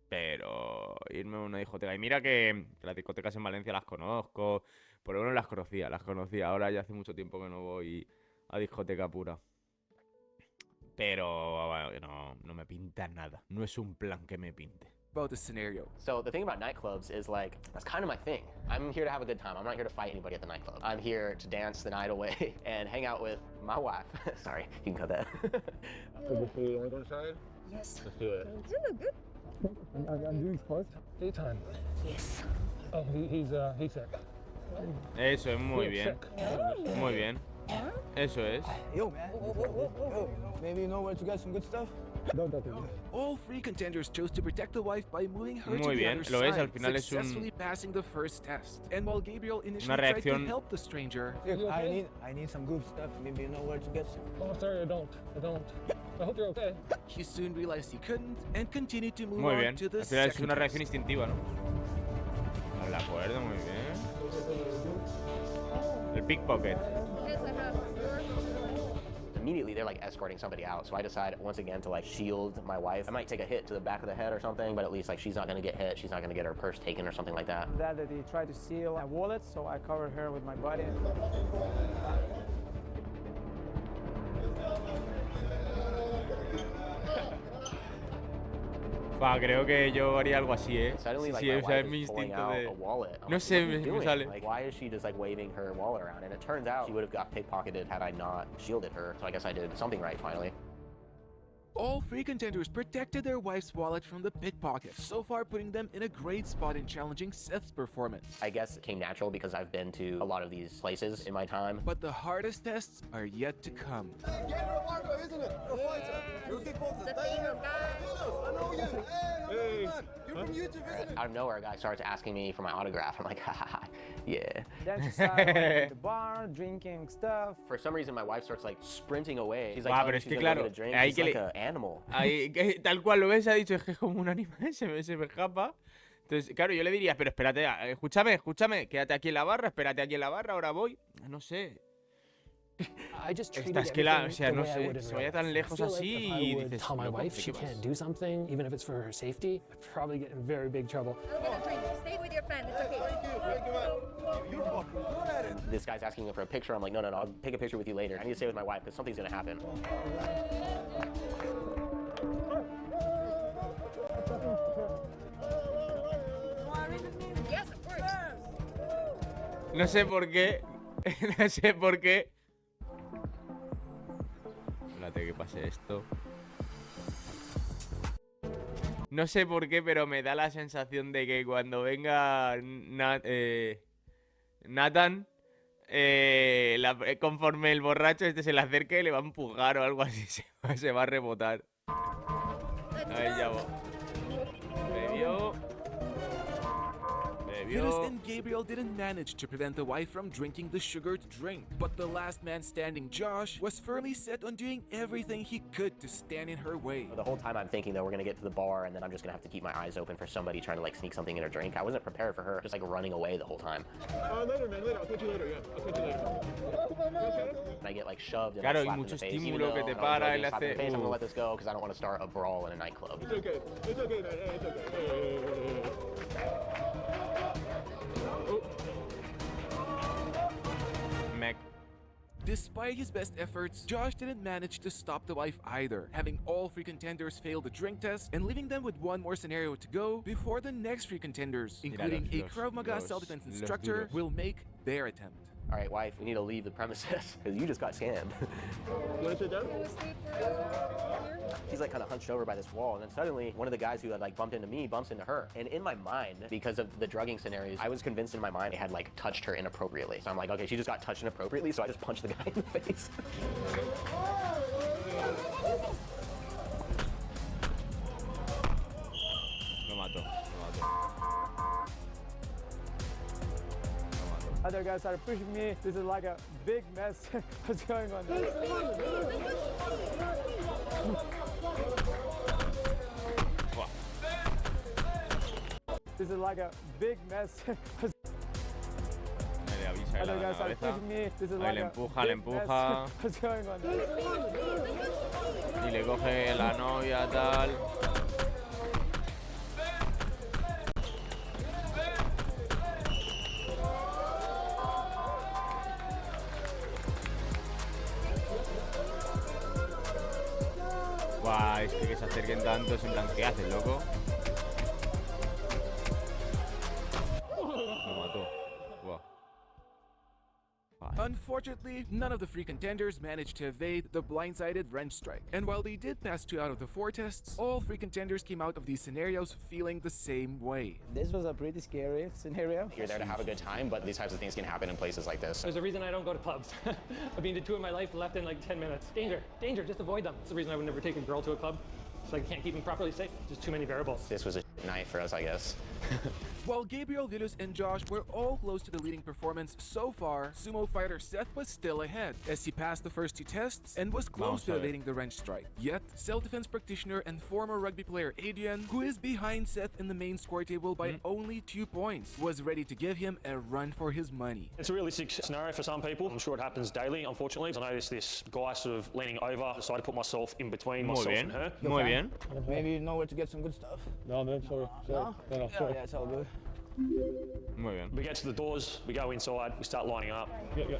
[SPEAKER 1] Pero irme a una discoteca, y mira que las discotecas en Valencia las conozco, por lo menos las conocía, ahora ya hace mucho tiempo que no voy a discoteca pura. Pero bueno, no me pinta nada, no es un plan que me pinte.
[SPEAKER 2] about the scenario.
[SPEAKER 12] So the thing about nightclubs is like, that's kind of my thing. I'm here to have a good time. I'm not here to fight anybody at the nightclub. I'm here to dance the night away and hang out with my wife. Sorry, you can cut that.
[SPEAKER 7] Yes.
[SPEAKER 3] Let's do it.
[SPEAKER 7] You look good.
[SPEAKER 11] I'm doing sports.
[SPEAKER 3] Daytime.
[SPEAKER 7] Yes.
[SPEAKER 11] Oh, he's sick.
[SPEAKER 1] Eso es muy bien. Muy bien. Eso es.
[SPEAKER 11] Yo, man. Yo, maybe you know where to get some good stuff? Don't talk to me.
[SPEAKER 2] All three contenders chose to protect the wife by moving her to
[SPEAKER 1] Muy
[SPEAKER 2] the
[SPEAKER 1] bien,
[SPEAKER 2] other
[SPEAKER 1] lo ves,
[SPEAKER 2] side,
[SPEAKER 1] al final es
[SPEAKER 2] successfully passing the first test. And while Gabriel initially
[SPEAKER 1] una
[SPEAKER 2] tried to
[SPEAKER 1] reacción.
[SPEAKER 2] help the stranger,
[SPEAKER 11] Look, I need some good stuff. Maybe you know where to get some.
[SPEAKER 3] Oh, sorry, I don't. I hope you're okay.
[SPEAKER 2] he soon realized he couldn't and continued to move
[SPEAKER 1] Muy
[SPEAKER 2] on
[SPEAKER 1] bien.
[SPEAKER 2] to the
[SPEAKER 1] Al final es
[SPEAKER 2] second
[SPEAKER 1] una reacción
[SPEAKER 2] test.
[SPEAKER 1] instintiva, ¿no? De acuerdo, muy bien. El pickpocket.
[SPEAKER 7] Yes, I have.
[SPEAKER 12] Immediately, they're like escorting somebody out. So I decide once again to like shield my wife. I might take a hit to the back of the head or something, but at least like she's not gonna get hit. She's not gonna get her purse taken or something like that.
[SPEAKER 11] That he tried to steal my wallet, so I covered her with my body.
[SPEAKER 1] Va, creo que yo haría algo así,
[SPEAKER 12] And suddenly, like,
[SPEAKER 1] Sí,
[SPEAKER 12] my
[SPEAKER 1] o sea,
[SPEAKER 12] wife
[SPEAKER 1] es mi
[SPEAKER 12] is pulling
[SPEAKER 1] instinto
[SPEAKER 12] out
[SPEAKER 1] de...
[SPEAKER 12] a wallet. I'm
[SPEAKER 1] No
[SPEAKER 12] like,
[SPEAKER 1] sé,
[SPEAKER 12] what are you
[SPEAKER 1] me
[SPEAKER 12] doing?
[SPEAKER 1] sale.
[SPEAKER 12] Like, why is she just like waving her wallet around? And it turns out she would have got pickpocketed had I not shielded her. So I guess I did something right finally.
[SPEAKER 2] All three contenders protected their wife's wallet from the pickpocket, so far putting them in a great spot in challenging Seth's performance.
[SPEAKER 12] I guess it came natural because I've been to a lot of these places in my time.
[SPEAKER 2] But the hardest tests are yet to come.
[SPEAKER 3] Gabriel Marco, isn't it? The fighter. You're supposed to stay here. I know you. Hey, man. You're from YouTube, isn't it?
[SPEAKER 12] Out of nowhere, a guy starts asking me for my autograph. I'm like, haha, yeah.
[SPEAKER 11] Then she started going to the bar, drinking stuff.
[SPEAKER 12] For some reason, my wife starts like sprinting away. She's like,
[SPEAKER 1] Guau,
[SPEAKER 12] telling
[SPEAKER 1] pero
[SPEAKER 12] me
[SPEAKER 1] es
[SPEAKER 12] she's
[SPEAKER 1] que
[SPEAKER 12] gonna
[SPEAKER 1] claro,
[SPEAKER 12] go get a drink.
[SPEAKER 1] hay
[SPEAKER 12] She's
[SPEAKER 1] que
[SPEAKER 12] like
[SPEAKER 1] le-
[SPEAKER 12] an animal.
[SPEAKER 1] Ahí, tal cual lo ves, ha dicho, es que es como un animal, se me escapa. Entonces, claro, yo le diría, pero espérate, escúchame, quédate aquí en la barra, espérate aquí en la barra, ahora voy. No sé.
[SPEAKER 10] I just treated
[SPEAKER 1] Esta es que la, o
[SPEAKER 10] everything
[SPEAKER 1] sea,
[SPEAKER 10] the
[SPEAKER 1] no
[SPEAKER 10] way I
[SPEAKER 1] sé,
[SPEAKER 10] would in
[SPEAKER 1] se vaya
[SPEAKER 10] real
[SPEAKER 1] tan
[SPEAKER 10] life.
[SPEAKER 1] lejos
[SPEAKER 10] I feel like
[SPEAKER 1] así
[SPEAKER 10] if I
[SPEAKER 1] y
[SPEAKER 10] would
[SPEAKER 1] dices,
[SPEAKER 10] tell my
[SPEAKER 1] loco,
[SPEAKER 10] wife
[SPEAKER 1] ¿de
[SPEAKER 10] she
[SPEAKER 1] qué
[SPEAKER 10] can't
[SPEAKER 1] vas?
[SPEAKER 10] do something, even if it's for her safety, I'd probably get in very big trouble.
[SPEAKER 7] I'll get a drink. Stay with your friend. It's okay.
[SPEAKER 3] Thank you, man. You're fucking good at it.
[SPEAKER 12] This guy's asking me for a picture. I'm like, no, I'll take a picture with you later. I need to stay with my wife because something's gonna happen.
[SPEAKER 7] Yes, of course.
[SPEAKER 1] No sé por qué. No sé por qué. Espérate que pase esto. No sé por qué, pero me da la sensación de que cuando venga Nathan, conforme el borracho este se le acerque, le va a empujar o algo así. Se va a rebotar. Ahí ya va. Bebió.
[SPEAKER 2] Venus and Gabriel didn't manage to prevent the wife from drinking the sugared drink, but the last man standing, Josh, was firmly set on doing everything he could to stand in her way.
[SPEAKER 12] The whole time I'm thinking that we're gonna get to the bar and then I'm just gonna have to keep my eyes open for somebody trying to like sneak something in her drink. I wasn't prepared for her, just like running away the whole time.
[SPEAKER 6] Later, man, later. I'll catch you later, yeah. I'll catch you later.
[SPEAKER 12] And I get like shoved and
[SPEAKER 1] Claro,
[SPEAKER 12] like,
[SPEAKER 1] y
[SPEAKER 12] slapped
[SPEAKER 1] mucho
[SPEAKER 12] in the face. Even
[SPEAKER 1] estímulo
[SPEAKER 12] though
[SPEAKER 1] que te
[SPEAKER 12] I was
[SPEAKER 1] para
[SPEAKER 12] joking,
[SPEAKER 1] y le
[SPEAKER 12] slapped in the
[SPEAKER 1] hace-
[SPEAKER 12] face, I'm gonna let this go because I don't want to start a brawl in a nightclub.
[SPEAKER 6] It's okay. It's okay, man. Hey, it's okay.
[SPEAKER 1] Mec.
[SPEAKER 2] Despite his best efforts, Josh didn't manage to stop the wife either, having all three contenders fail the drink test and leaving them with one more scenario to go before the next three contenders, including a Krav Maga self-defense instructor, will make their attempt.
[SPEAKER 12] All right, wife, we need to leave the premises because you just got scammed.
[SPEAKER 6] You want to sit down?
[SPEAKER 12] She's like kind of hunched over by this wall, and then suddenly one of the guys who had like bumped into me bumps into her. And in my mind, because of the drugging scenarios, I was convinced in my mind it had like touched her inappropriately. So I'm like, okay, she just got touched inappropriately, so I just punched the guy in the face.
[SPEAKER 1] Lo mato.
[SPEAKER 11] Other guys started pushing me. This is like a big mess. What's going on? This is like a big mess.
[SPEAKER 1] Le avisa
[SPEAKER 11] Other
[SPEAKER 1] la
[SPEAKER 11] guys started
[SPEAKER 1] cabeza.
[SPEAKER 11] pushing me. This is
[SPEAKER 1] Ahí
[SPEAKER 11] like
[SPEAKER 1] le
[SPEAKER 11] a
[SPEAKER 1] empuja,
[SPEAKER 11] big
[SPEAKER 1] le empuja.
[SPEAKER 11] mess. What's going on?
[SPEAKER 1] Y le coge la novia, tal. Guau, es que se acerquen tanto, en plan, ¿qué haces, loco? Lo mató. Guau.
[SPEAKER 2] Unfortunately, none of the three contenders managed to evade the blindsided wrench strike. And while they did pass 2 out of the 4 tests, all 3 contenders came out of these scenarios feeling the same way.
[SPEAKER 11] This was a pretty scary scenario.
[SPEAKER 13] You're there to have a good time, but these types of things can happen in places like this.
[SPEAKER 10] There's a reason I don't go to clubs. I've been to 2 in my life, left in like 10 minutes. Danger, just avoid them. It's the reason I would never take a girl to a club. So I can't keep them properly safe. Just too many variables.
[SPEAKER 13] This was a night for us, I guess.
[SPEAKER 2] While Gabriel, Vilus, and Josh were all close to the leading performance so far, sumo fighter Seth was still ahead, as he passed the first 2 tests and was close to evading the wrench strike. Yet, self-defense practitioner and former rugby player Adrian, who is behind Seth in the main score table by only 2 points, was ready to give him a run for his money.
[SPEAKER 14] It's a realistic scenario for some people. I'm sure it happens daily, unfortunately. I noticed this guy sort of leaning over, decided to put myself in between myself and her.
[SPEAKER 1] Muy bien.
[SPEAKER 11] Maybe you know where to get some good stuff.
[SPEAKER 6] No, man, sorry.
[SPEAKER 11] No?
[SPEAKER 6] No, sorry.
[SPEAKER 11] Yeah, it's all good.
[SPEAKER 1] Muy bien.
[SPEAKER 14] We get to the doors, we go inside, we start lining up.
[SPEAKER 6] Yeah.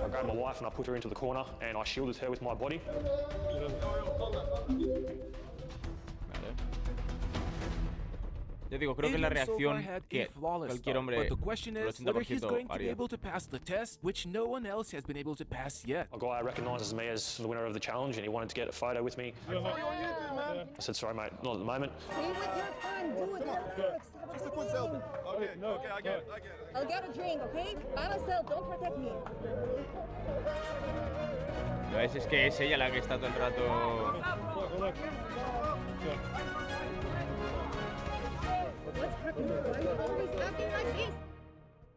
[SPEAKER 14] I grabbed my wife and I put her into the corner and I shielded her with my body.
[SPEAKER 1] Yo digo, creo que es la reacción que cualquier hombre
[SPEAKER 2] but the question is whether he's
[SPEAKER 1] 80%
[SPEAKER 2] going to be
[SPEAKER 1] haría.
[SPEAKER 2] able to pass the test, which no one else has been able to pass yet.
[SPEAKER 14] A guy recognises me as the winner of the challenge and he wanted to get a photo with me. I said, sorry mate, not at the moment.
[SPEAKER 7] Stay with your friend, dude. Relax.
[SPEAKER 3] Just a quick selfie. Okay, okay, I get it.
[SPEAKER 7] I'll get a drink, okay? By myself, don't protect me.
[SPEAKER 1] Lo es que es ella la que está todo el rato.
[SPEAKER 7] What's happening? Why are you always acting like this?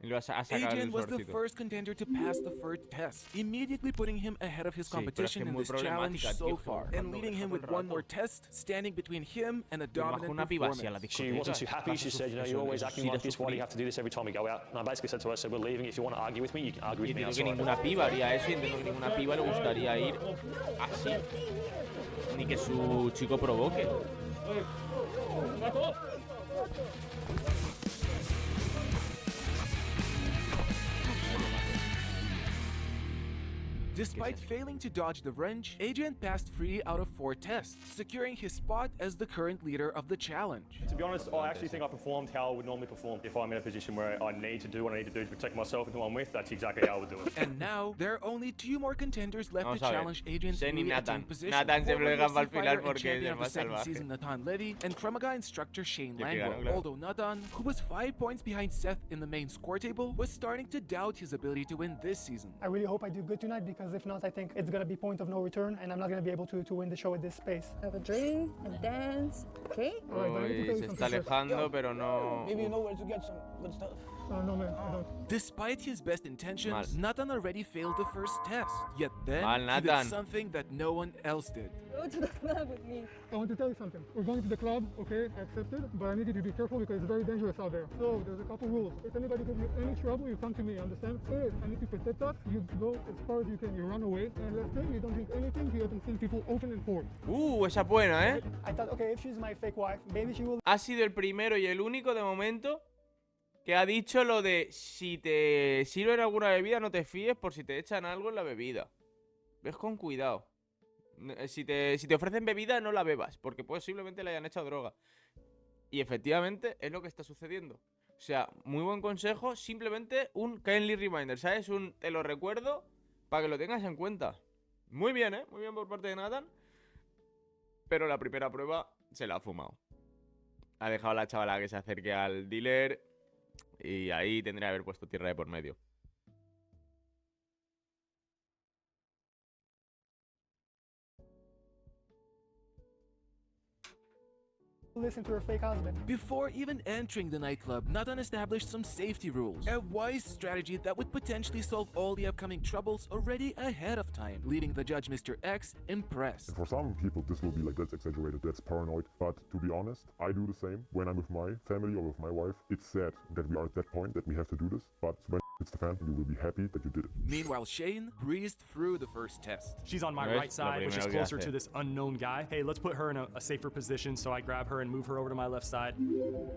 [SPEAKER 1] Y lo ha sacado el
[SPEAKER 2] Adrian was the
[SPEAKER 1] suercito.
[SPEAKER 2] first contender to pass the first test, immediately putting him ahead of his
[SPEAKER 1] Sí, pero es
[SPEAKER 2] competition
[SPEAKER 1] que
[SPEAKER 2] in
[SPEAKER 1] muy
[SPEAKER 2] this challenge
[SPEAKER 1] problemática,
[SPEAKER 2] so
[SPEAKER 1] tío,
[SPEAKER 2] far,
[SPEAKER 1] cuando
[SPEAKER 2] and leading him
[SPEAKER 1] todo el
[SPEAKER 2] with one
[SPEAKER 1] rato.
[SPEAKER 2] more test, standing between him and a
[SPEAKER 1] Bajo
[SPEAKER 2] dominant
[SPEAKER 1] una piba así a la
[SPEAKER 2] performance.
[SPEAKER 14] She wasn't too happy. She said, you know, you're always acting like this. Why do you have to do this every time we go out? And I basically said to her, I said, we're leaving. If you want to argue with me, you can argue
[SPEAKER 1] Y
[SPEAKER 14] with me
[SPEAKER 1] entiendo que
[SPEAKER 14] outside.
[SPEAKER 1] ninguna piba haría eso y entiendo que ninguna piba le gustaría ir así. Ni que su chico provoque.
[SPEAKER 2] Despite failing to dodge the wrench, Adrian passed 3 out of 4 tests, securing his spot as the current leader of the challenge.
[SPEAKER 15] To be honest, I actually think I performed how I would normally perform. If I'm in a position where I need to do what I need to do to protect myself and who I'm with, that's exactly how I would do it.
[SPEAKER 2] And now, there are only 2 more contenders left
[SPEAKER 1] Vamos
[SPEAKER 2] to
[SPEAKER 1] a ver.
[SPEAKER 2] challenge Adrian's
[SPEAKER 1] Shane y
[SPEAKER 2] newly
[SPEAKER 1] Nathan.
[SPEAKER 2] attained position.
[SPEAKER 1] Nathan se
[SPEAKER 2] Former
[SPEAKER 1] plega
[SPEAKER 2] UFC
[SPEAKER 1] para el final
[SPEAKER 2] fighter and
[SPEAKER 1] porque es
[SPEAKER 2] champion
[SPEAKER 1] el
[SPEAKER 2] of the
[SPEAKER 1] más
[SPEAKER 2] second
[SPEAKER 1] salvaje.
[SPEAKER 2] season, Nathan Levy, and Kramaga instructor Shane
[SPEAKER 1] Que
[SPEAKER 2] Langwell.
[SPEAKER 1] claro, claro.
[SPEAKER 2] Although Nathan, who was 5 points behind Seth in the main score table, was starting to doubt his ability to win this season.
[SPEAKER 16] I really hope I do good tonight because if not, I think it's going to be point of no return and I'm not going to be able to win the show at this pace.
[SPEAKER 7] Have a drink and dance, okay?
[SPEAKER 1] Uy, se está alejando, pero no.
[SPEAKER 11] Maybe you know where to get some good stuff.
[SPEAKER 16] No, man, I don't.
[SPEAKER 2] Despite his best intentions,
[SPEAKER 1] Mal.
[SPEAKER 2] Nathan already failed the first test. Yet then,
[SPEAKER 1] Mal,
[SPEAKER 2] he
[SPEAKER 1] Nathan.
[SPEAKER 2] did something that no one else did.
[SPEAKER 7] Go to the club with me.
[SPEAKER 16] I want to tell you something. We're going to the club, okay? I accepted, but I need you to be careful because it's very dangerous out there. So there's a couple rules. If anybody gives you any trouble, you come to me, understand? If I need to protect us, you go as far as you can, you run away, and let's say you don't drink anything, you haven't seen people open and pour.
[SPEAKER 1] Esa es buena, ¿eh?
[SPEAKER 16] I thought, okay, if she's my fake wife, maybe she will.
[SPEAKER 1] Ha sido el primero y el único de momento que ha dicho lo de si te sirven alguna bebida no te fíes por si te echan algo en la bebida. Ves con cuidado. Si te ofrecen bebida no la bebas porque posiblemente le hayan echado droga. Y efectivamente es lo que está sucediendo. O sea, muy buen consejo, simplemente un kindly reminder, ¿sabes? Un te lo recuerdo para que lo tengas en cuenta. Muy bien, ¿eh? Muy bien por parte de Nathan. Pero la primera prueba se la ha fumado. Ha dejado a la chavala que se acerque al dealer y ahí tendría que haber puesto tierra de por medio.
[SPEAKER 16] Listen to her fake husband.
[SPEAKER 2] Before even entering the nightclub, Nathan established some safety rules. A wise strategy that would potentially solve all the upcoming troubles already ahead of time, leaving the judge Mr. X impressed.
[SPEAKER 17] For some people, this will be like, that's exaggerated, that's paranoid. But to be honest, I do the same when I'm with my family or with my wife. It's sad that we are at that point, that we have to do this. But when it's the fan, you will be happy that you did it.
[SPEAKER 2] Meanwhile, Shane breezed through the first test.
[SPEAKER 18] She's on my right side, which is closer to this unknown guy. Hey, let's put her in a safer position, so I grab her and move her over to my left side.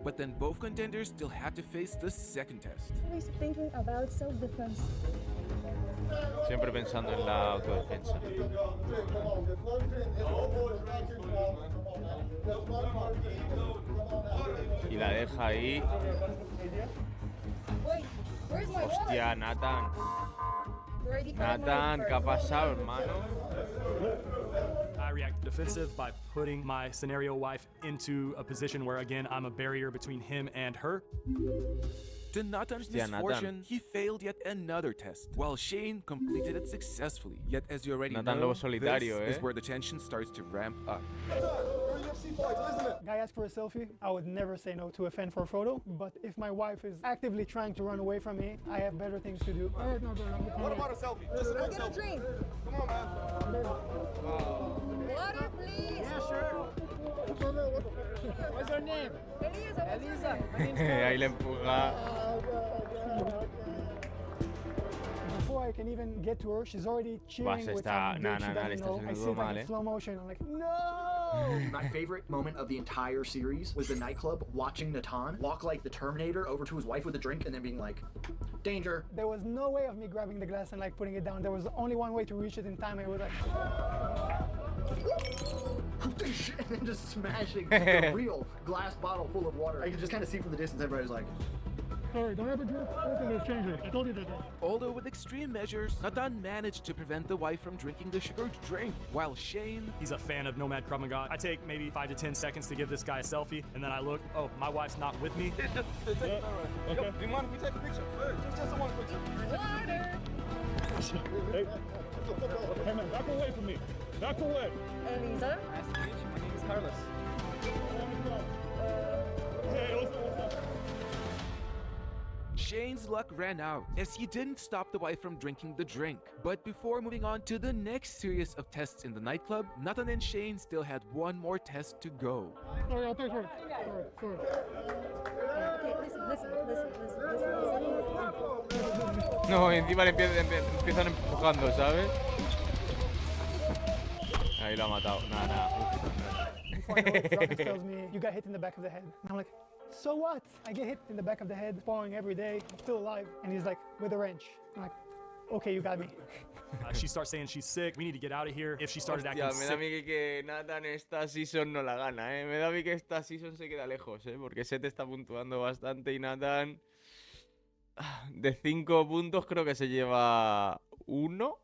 [SPEAKER 2] But then both contenders still had to face the second test.
[SPEAKER 7] Always thinking about self-defense.
[SPEAKER 1] Siempre pensando en la autodefensa. Y la deja ahí.
[SPEAKER 7] Wait, where's my wallet?
[SPEAKER 1] Hostia, Nathan.
[SPEAKER 7] Already got my
[SPEAKER 1] Nathan, ¿qué ha
[SPEAKER 7] purse.
[SPEAKER 1] pasado, hermano?
[SPEAKER 18] I react defensive by putting my scenario wife into a position where, again, I'm a barrier between him and her.
[SPEAKER 2] To Nathan's
[SPEAKER 1] Hostia,
[SPEAKER 2] misfortune,
[SPEAKER 1] Nathan.
[SPEAKER 2] he failed yet another test, while Shane completed it successfully. Yet, as you already
[SPEAKER 1] Nathan
[SPEAKER 2] know,
[SPEAKER 1] Lobo solitario,
[SPEAKER 2] this
[SPEAKER 1] eh?
[SPEAKER 2] is where the tension starts to ramp up.
[SPEAKER 16] Guy asked for a selfie. I would never say no to a fan for a photo. But if my wife is actively trying to run away from me, I have better things to do. All right, no,
[SPEAKER 3] What about a selfie? Just a
[SPEAKER 7] I'll
[SPEAKER 3] quick
[SPEAKER 7] get a
[SPEAKER 3] selfie.
[SPEAKER 7] drink.
[SPEAKER 3] Come on, man.
[SPEAKER 7] Water, please.
[SPEAKER 11] Yeah, sure. What's your name?
[SPEAKER 7] Elisa, what's your
[SPEAKER 11] Elisa.
[SPEAKER 7] name?
[SPEAKER 11] My name's
[SPEAKER 1] Ahí le empuja.
[SPEAKER 16] Before I can even get to her, she's already cheering
[SPEAKER 1] se
[SPEAKER 16] with
[SPEAKER 1] está-
[SPEAKER 16] some
[SPEAKER 1] nah,
[SPEAKER 16] dude she
[SPEAKER 1] nah, nah, le
[SPEAKER 16] doesn't
[SPEAKER 1] está
[SPEAKER 16] know. I
[SPEAKER 1] haciendo
[SPEAKER 16] see
[SPEAKER 1] todo
[SPEAKER 16] it like
[SPEAKER 1] mal,
[SPEAKER 16] in
[SPEAKER 1] eh.
[SPEAKER 16] slow motion. I'm like, no!
[SPEAKER 5] My favorite moment of the entire series was the nightclub watching Natan walk like the Terminator over to his wife with a drink and then being like, danger.
[SPEAKER 11] There was no way of me grabbing the glass and like putting it down. There was only one way to reach it in time, and it was like...
[SPEAKER 5] and then just smashing a real glass bottle full of water. I could just kind of see from the distance everybody was like,
[SPEAKER 16] sorry, don't have a drink. Open this changer. I told you that.
[SPEAKER 2] Although with extreme measures, Natan managed to prevent the wife from drinking the sugared drink, while Shane...
[SPEAKER 18] He's a fan of Nomad Krav Maga. I take maybe 5 to 10 seconds to give this guy a selfie, and then I look, oh, my wife's not with me.
[SPEAKER 3] Okay. Do you mind if we take a picture? Just one picture.
[SPEAKER 7] Water.
[SPEAKER 3] Hey man, back away from me. Back away.
[SPEAKER 7] Elisa.
[SPEAKER 3] Nice to meet you. My name is Carlos. Hey, what's up?
[SPEAKER 2] Shane's luck ran out, as he didn't stop the wife from drinking the drink. But before moving on to the next series of tests in the nightclub, Natan and Shane still had one more test to go.
[SPEAKER 16] Sorry, I'll take one. Sorry.
[SPEAKER 7] Okay, listen.
[SPEAKER 1] No, encima le empiezan empujando, ¿sabes? Ahí lo ha matado. Nada.
[SPEAKER 11] Rocket tells me, you got hit in the back of the head. And I'm like, so what? I get hit in the back of the head, sparring every day, I'm still alive. And he's like, with a wrench. I'm like, okay, you got me.
[SPEAKER 18] She starts saying she's sick. We need to get out of here. If she started acting
[SPEAKER 1] Hostia, me da a
[SPEAKER 18] sick...
[SPEAKER 1] mí que Natan esta season no la gana, ¿eh? Me da a mí que esta season se queda lejos, ¿eh? Porque Seth está puntuando bastante y Natan... De 5 puntos creo que se lleva 1.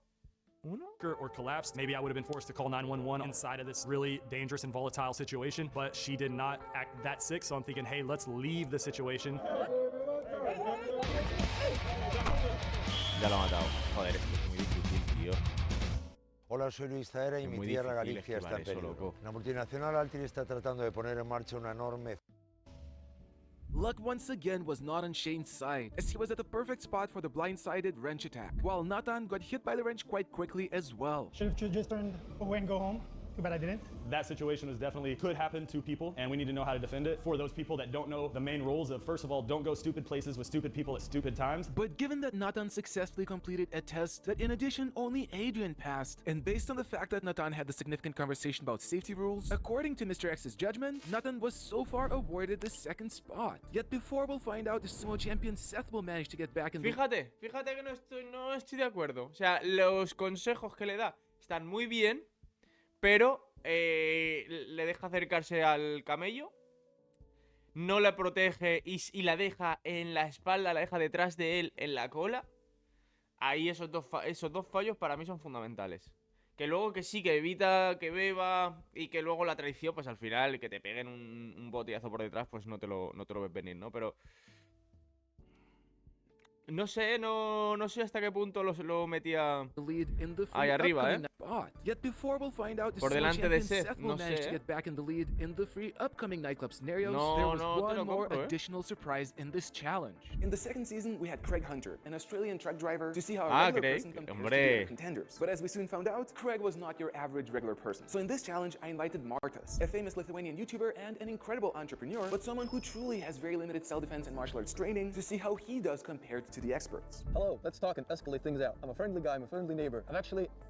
[SPEAKER 18] Or collapsed. Maybe I would have been forced to call 911 inside of this really dangerous and volatile situation, but she did not act that sick, so I'm thinking, hey, let's leave the situation.
[SPEAKER 1] Ya lo ha matado. Joder, esto es muy difícil, tío.
[SPEAKER 19] Hola, soy Luis Zaera y mi tierra Galicia está en peligro. La multinacional Altir está tratando de poner en marcha una enorme...
[SPEAKER 2] Luck once again was not on Shane's side, as he was at the perfect spot for the blindsided wrench attack, while Natan got hit by the wrench quite quickly as well.
[SPEAKER 16] Should have just turned away and go home. Too bad I didn't.
[SPEAKER 15] That situation is definitely could happen to people, and we need to know how to defend it. For those people that don't know the main rules of, first of all, don't go stupid places with stupid people at stupid times.
[SPEAKER 2] But given that Natan successfully completed a test that in addition only Adrian passed, and based on the fact that Natan had the significant conversation about safety rules, according to Mr. X's judgment, Natan was so far awarded the second spot. Yet before we'll find out if sumo champion Seth will manage to get back in the...
[SPEAKER 1] Fíjate que no estoy de acuerdo. O sea, los consejos que le da están muy bien, pero le deja acercarse al camello, no la protege y la deja en la espalda, la deja detrás de él en la cola. Ahí esos dos fallos para mí son fundamentales. Que luego que sí, que evita que beba y que luego la traición, pues al final que te peguen un botellazo por detrás, pues no te lo ves venir, ¿no? Pero... No sé hasta qué punto lo metía ahí arriba, ¿eh? Por delante de Seth, no sé, ¿eh?
[SPEAKER 2] No, additional surprise in this challenge.
[SPEAKER 20] In the second season, we had Craig Hunter, an Australian truck driver, to see how a regular person compares to their contenders. But as we soon found out, Craig was not your average regular person. So in this challenge, I invited Martas, a famous Lithuanian YouTuber and an incredible entrepreneur, but someone who truly has very limited self-defense and martial arts training, to see how he does compared to the experts.
[SPEAKER 21] Hello, let's talk and escalate things out. I'm a friendly guy, I'm a friendly neighbor. I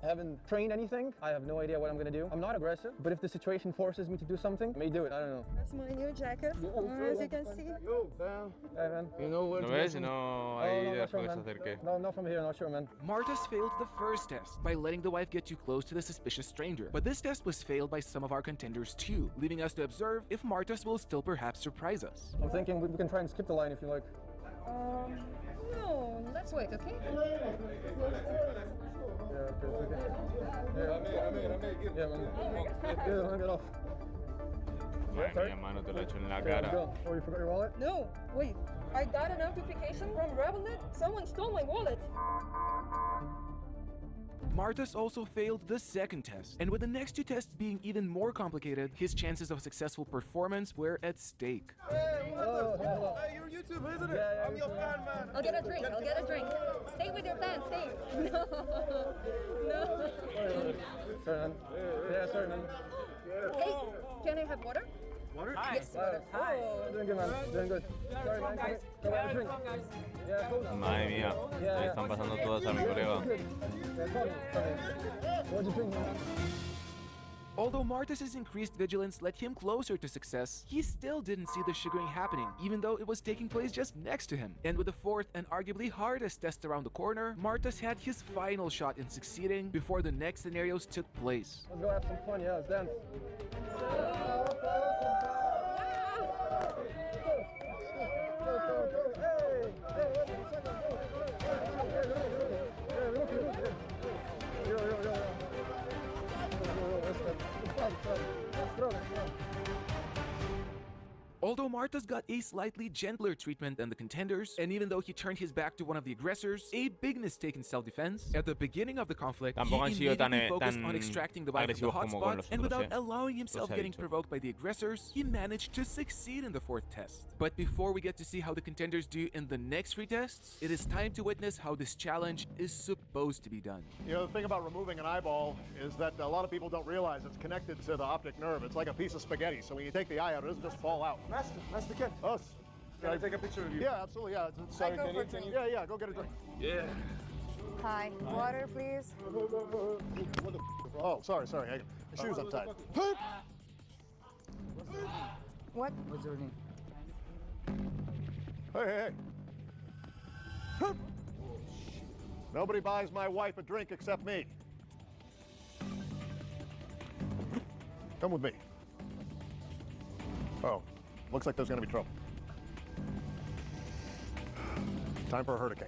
[SPEAKER 21] haven't trained anything. I have no idea what I'm gonna do. I'm not aggressive, but if the situation forces me to do something, I may do it. I don't know.
[SPEAKER 7] That's my new jacket, as you can see.
[SPEAKER 21] Hey man, you know where
[SPEAKER 1] ¿No ves? No, ahí después se acerque.
[SPEAKER 21] No, not from here, not sure, man.
[SPEAKER 2] Martas failed the first test by letting the wife get too close to the suspicious stranger. But this test was failed by some of our contenders too, leaving us to observe if Martas will still perhaps surprise us.
[SPEAKER 21] I'm thinking we can try and skip the line if you like.
[SPEAKER 7] No, let's wait, okay?
[SPEAKER 21] Yeah, man, get off.
[SPEAKER 1] Madre mía, mano, te lo he hecho en la cara.
[SPEAKER 21] Oh, you forgot your wallet?
[SPEAKER 7] No, wait. I got a notification from Revelet. Someone stole my wallet.
[SPEAKER 2] Martas also failed the second test, and with the next two tests being even more complicated, his chances of successful performance were at stake.
[SPEAKER 3] Hey, you're a YouTuber, isn't it? I'm your fan, man.
[SPEAKER 7] I'll get a drink. Stay with your fan, stay. No.
[SPEAKER 21] Sorry, man. Yeah, sorry, man.
[SPEAKER 7] Hey, can I have water?
[SPEAKER 21] Water?
[SPEAKER 7] Yes, water. Oh.
[SPEAKER 21] Doing good, man. Doing good. Sorry, man. Come have a drink. Yeah, cool.
[SPEAKER 1] Madre mía, me están pasando todas a mi colega.
[SPEAKER 21] What'd you drink, man?
[SPEAKER 2] Although Martus's increased vigilance led him closer to success, he still didn't see the sugaring happening, even though it was taking place just next to him. And with the fourth and arguably hardest test around the corner, Martus had his final shot in succeeding before the next scenarios took place.
[SPEAKER 21] Let's go have some fun, yeah, let's dance.
[SPEAKER 2] Although Martus got a slightly gentler treatment than the contenders, and even though he turned his back to one of the aggressors, a big mistake in self-defense, at the beginning of the conflict, he immediately focused on extracting the wife from the hotspot, and without allowing himself getting provoked by the aggressors, he managed to succeed in the fourth test. But before we get to see how the contenders do in the next three tests, it is time to witness how this challenge is supposed to be done.
[SPEAKER 6] You know, the thing about removing an eyeball is that a lot of people don't realize it's connected to the optic nerve. It's like a piece of spaghetti, so when you take the eye out, it doesn't just fall out.
[SPEAKER 21] Master Ken.
[SPEAKER 6] Us.
[SPEAKER 21] Can I take a picture of you?
[SPEAKER 6] Yeah, absolutely, yeah.
[SPEAKER 21] Sorry, can you?
[SPEAKER 6] Yeah, go get a drink.
[SPEAKER 21] Yeah.
[SPEAKER 4] Hi. Water, please.
[SPEAKER 6] Oh, sorry. My shoes untied.
[SPEAKER 4] What?
[SPEAKER 21] What's your name?
[SPEAKER 6] Hey. Nobody buys my wife a drink except me. Come with me. Oh, looks like there's gonna be trouble. Time for a hurricane.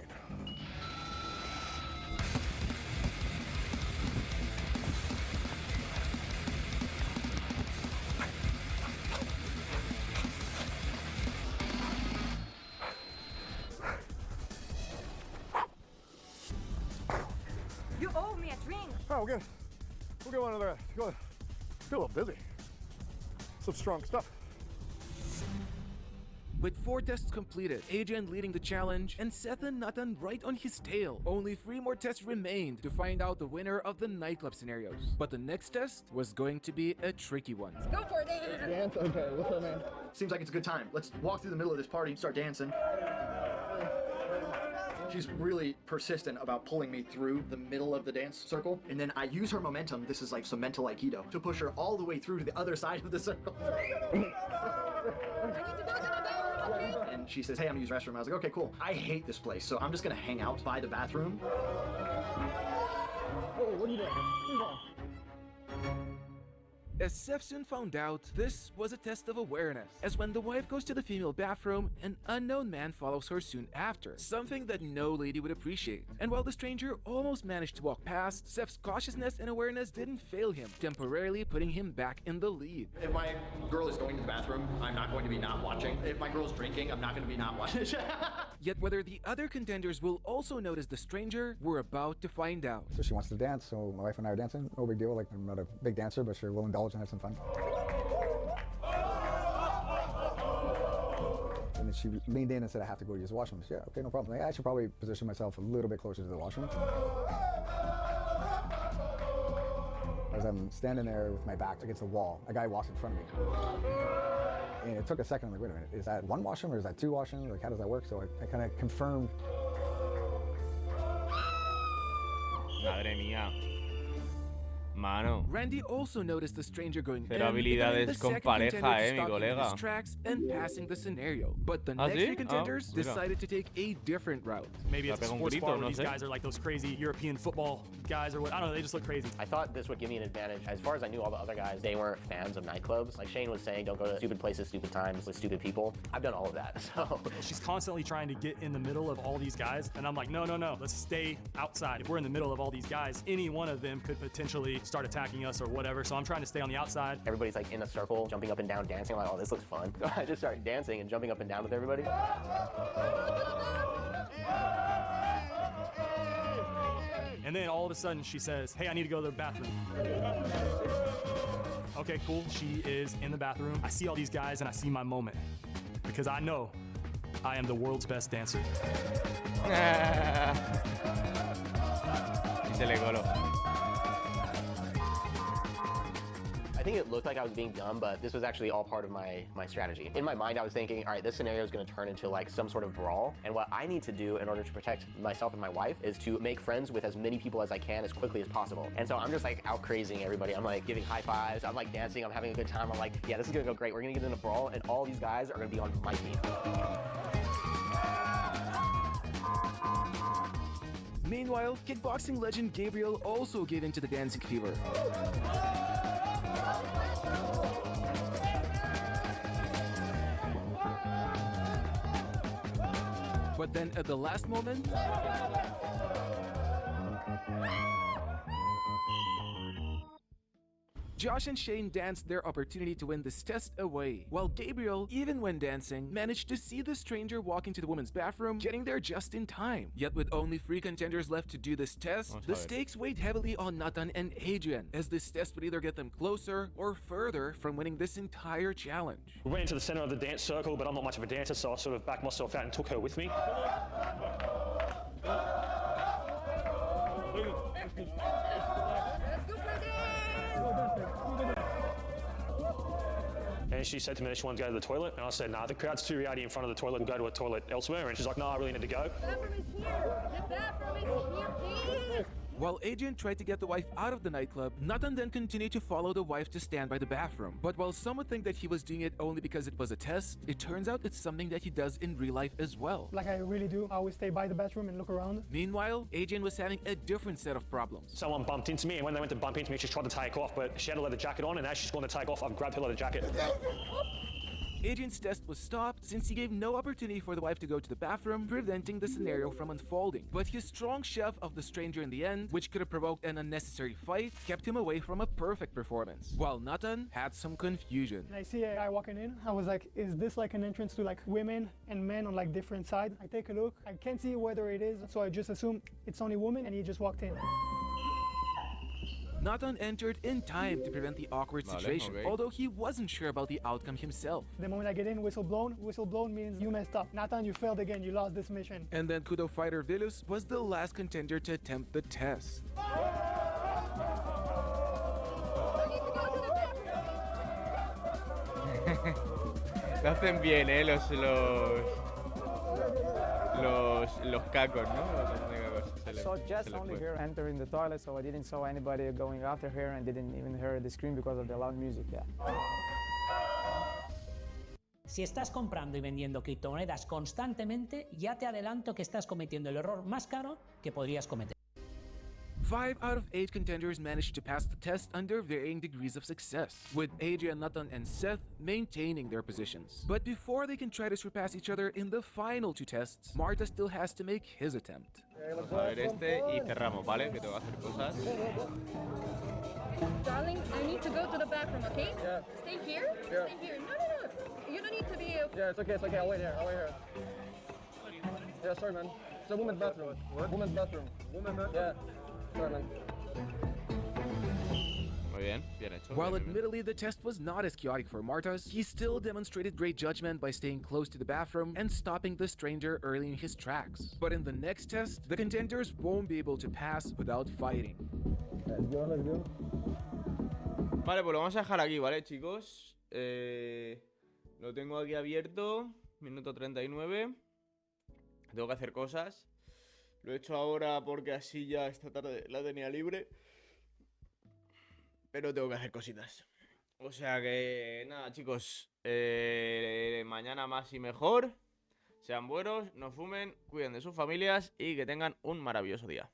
[SPEAKER 7] You owe me a drink.
[SPEAKER 6] Oh, we'll get one of the. Feel a little dizzy. Some strong stuff.
[SPEAKER 2] With 4 tests completed, Adrian leading the challenge, and Seth and Nathan right on his tail. Only 3 more tests remained to find out the winner of the nightclub scenarios. But the next test was going to be a tricky one.
[SPEAKER 7] Go for it,
[SPEAKER 21] Dance? Okay, what's up, man?
[SPEAKER 5] Seems like it's a good time. Let's walk through the middle of this party and start dancing. She's really persistent about pulling me through the middle of the dance circle, and then I use her momentum, this is like some mental aikido, to push her all the way through to the other side of the circle. And she says, hey, I'm gonna use the restroom. I was like, okay, cool. I hate this place, so I'm just gonna hang out by the bathroom.
[SPEAKER 21] Oh, what are you doing?
[SPEAKER 2] As Seth soon found out, this was a test of awareness, as when the wife goes to the female bathroom, an unknown man follows her soon after, something that no lady would appreciate. And while the stranger almost managed to walk past, Seth's cautiousness and awareness didn't fail him, temporarily putting him back in the lead.
[SPEAKER 5] If my girl is going to the bathroom, I'm not going to be not watching. If my girl's drinking, I'm not going to be not watching.
[SPEAKER 2] Yet whether the other contenders will also notice the stranger, we're about to find out.
[SPEAKER 9] So she wants to dance, so my wife and I are dancing. No big deal, like I'm not a big dancer, but sure, we'll indulge and have some fun. And then she leaned in and said, I have to go use the washroom. Yeah, okay, no problem. I should probably position myself a little bit closer to the washroom. As I'm standing there with my back against the wall, a guy walks in front of me. And it took a second, I'm like, wait a minute, is that 1 washroom or is that 2 washrooms? Like, how does that work? So I kind of confirmed.
[SPEAKER 1] Madre mía. Mano.
[SPEAKER 2] Randy also noticed the stranger going
[SPEAKER 1] Pero habilidades con pareja, mi colega.
[SPEAKER 2] His tracks and passing the scenario. But the next 3 contenders decided to take a different route.
[SPEAKER 18] Maybe it's a sports bar where these guys are like those crazy European football guys or what. I don't know, they just look crazy.
[SPEAKER 12] I thought this would give me an advantage. As far as I knew, all the other guys, they weren't fans of nightclubs. Like Shane was saying, don't go to stupid places, stupid times with stupid people. I've done all of that, so.
[SPEAKER 18] She's constantly trying to get in the middle of all these guys, and I'm like, no, let's stay outside. If we're in the middle of all these guys, any one of them could potentially start attacking us or whatever, so I'm trying to stay on the outside.
[SPEAKER 12] Everybody's like in a circle, jumping up and down, dancing. I'm like, oh, this looks fun. So I just started dancing and jumping up and down with everybody.
[SPEAKER 18] And then all of a sudden she says, hey, I need to go to the bathroom. Okay, cool. She is in the bathroom. I see all these guys and I see my moment. Because I know I am the world's best dancer.
[SPEAKER 1] Y se le coló.
[SPEAKER 12] I I think it looked like I was being dumb, but this was actually all part of my strategy. In my mind, I was thinking, all right, this scenario is going to turn into like some sort of brawl, and what I need to do in order to protect myself and my wife is to make friends with as many people as I can as quickly as possible. And so I'm just like out crazing everybody. I'm like giving high fives, I'm like dancing, I'm having a good time. I'm like, yeah, this is gonna go great. We're gonna get in a brawl, and all these guys are gonna be on my team.
[SPEAKER 2] Meanwhile, kickboxing legend Gabriel also gave into the dancing fever. But then at the last moment, Josh and Shane danced their opportunity to win this test away, while Gabriel, even when dancing, managed to see the stranger walk into the women's bathroom, getting there just in time. Yet with only 3 contenders left to do this test, the stakes weighed heavily on Nathan and Adrian, as this test would either get them closer or further from winning this entire challenge.
[SPEAKER 14] We went into the center of the dance circle, but I'm not much of a dancer, so I sort of backed myself out and took her with me. And she said to me that she wanted to go to the toilet, and I said, nah, the crowd's too rowdy in front of the toilet, we'll go to a toilet elsewhere. And she's like, no, I really need to go.
[SPEAKER 7] The bathroom is here! The bathroom is here, please!
[SPEAKER 2] While Adrian tried to get the wife out of the nightclub, Nathan then continued to follow the wife to stand by the bathroom. But while some would think that he was doing it only because it was a test, it turns out it's something that he does in real life as well.
[SPEAKER 11] Like I really do. I always stay by the bathroom and look around.
[SPEAKER 2] Meanwhile, Adrian was having a different set of problems.
[SPEAKER 14] Someone bumped into me, and when they went to bump into me, she tried to take off, but she had a leather jacket on, and as she's going to take off, I've grabbed her leather jacket.
[SPEAKER 2] Adrian's test was stopped since he gave no opportunity for the wife to go to the bathroom, preventing the scenario from unfolding. But his strong shove of the stranger in the end, which could have provoked an unnecessary fight, kept him away from a perfect performance. While Nathan had some confusion.
[SPEAKER 11] And I see a guy walking in. I was like, is this like an entrance to like women and men on like different sides? I take a look. I can't see whether it is, so I just assume it's only women, and he just walked in.
[SPEAKER 2] Nathan entered in time to prevent the awkward situation, although he wasn't sure about the outcome himself.
[SPEAKER 11] The moment I get in, whistle blown. Whistle blown means you messed up. Nathan, you failed again. You lost this mission.
[SPEAKER 2] And then Kudo fighter Vilus was the last contender to attempt the test.
[SPEAKER 1] Lo hacen bien, los cacos, ¿no?
[SPEAKER 8] I saw Jess only her entering the toilet, so I didn't saw anybody going after her, and didn't even hear the scream because of the loud music. Yeah.
[SPEAKER 22] Si estás comprando y vendiendo criptomonedas constantemente, ya te adelanto que estás cometiendo el error más caro que podrías cometer.
[SPEAKER 2] 5 out of 8 contenders managed to pass the test under varying degrees of success, with Adrian, Nathan, and Seth maintaining their positions. But before they can try to surpass each other in the final 2 tests, Marta still has to make his attempt.
[SPEAKER 1] Vamos a ver este y cerramos, ¿vale? Que tengo que hacer cosas.
[SPEAKER 7] Darling, I need to go to the bathroom, okay?
[SPEAKER 21] Yeah.
[SPEAKER 7] Stay here?
[SPEAKER 21] Yeah.
[SPEAKER 7] Stay here. No. You don't need to be...
[SPEAKER 21] Yeah, it's okay, I'll wait here, Yeah, sorry, man. It's a woman's bathroom. What? Woman's bathroom. Woman's bathroom? Yeah. Sorry, man.
[SPEAKER 1] Muy bien, bien hecho.
[SPEAKER 2] While admittedly the test was not as chaotic for Martas, he still demonstrated great judgment by staying close to the bathroom and stopping the stranger early in his tracks. But in the next test, the contenders won't be able to pass without fighting.
[SPEAKER 21] Let's go.
[SPEAKER 1] Vale, pues lo vamos a dejar aquí, ¿vale, chicos? Lo tengo aquí abierto, minuto 39. Tengo que hacer cosas. Lo he hecho ahora porque así ya esta tarde la tenía libre. Pero tengo que hacer cositas. O sea que nada, chicos. Mañana más y mejor. Sean buenos, no fumen, cuiden de sus familias y que tengan un maravilloso día.